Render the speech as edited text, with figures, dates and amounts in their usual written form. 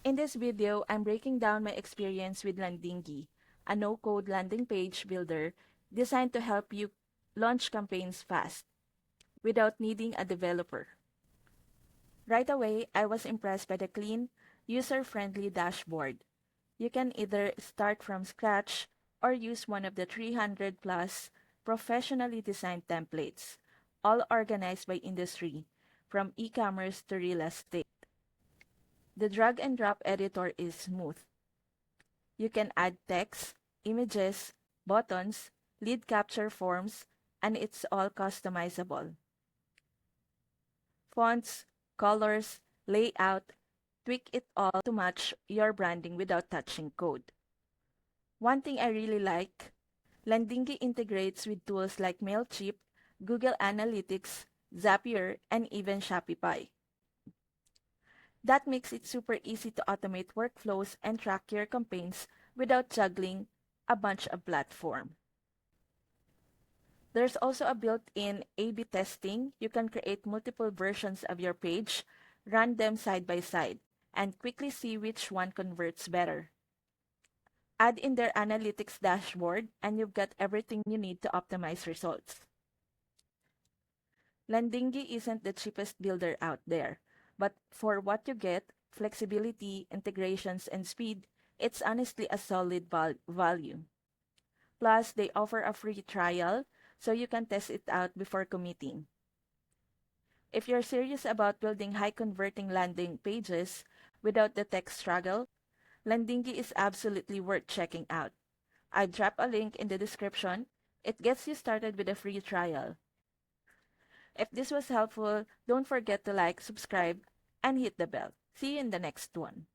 In this video, I'm breaking down my experience with Landingi, a no-code landing page builder designed to help you launch campaigns fast without needing a developer. Right away, I was impressed by the clean, user-friendly dashboard. You can either start from scratch or use one of the 300 plus professionally designed templates, all organized by industry, from e-commerce to real estate. The drag and drop editor is smooth. You can add text, images, buttons, lead capture forms, and it's all customizable. Fonts, colors, layout, tweak it all to match your branding without touching code. One thing I really like, Landingi integrates with tools like Mailchimp, Google Analytics, Zapier, and even Shopify. That makes it super easy to automate workflows and track your campaigns without juggling a bunch of platforms. There's also a built-in A/B testing. You can create multiple versions of your page, run them side by side, and quickly see which one converts better. Add in their analytics dashboard, and you've got everything you need to optimize results. Landingi isn't the cheapest builder out there, but for what you get, flexibility, integrations, and speed, it's honestly a solid value. Plus, they offer a free trial, so you can test it out before committing. If you're serious about building high-converting landing pages without the tech struggle, Landingi is absolutely worth checking out. I've dropped a link in the description. It gets you started with a free trial. If this was helpful, don't forget to like, subscribe, and hit the bell. See you in the next one.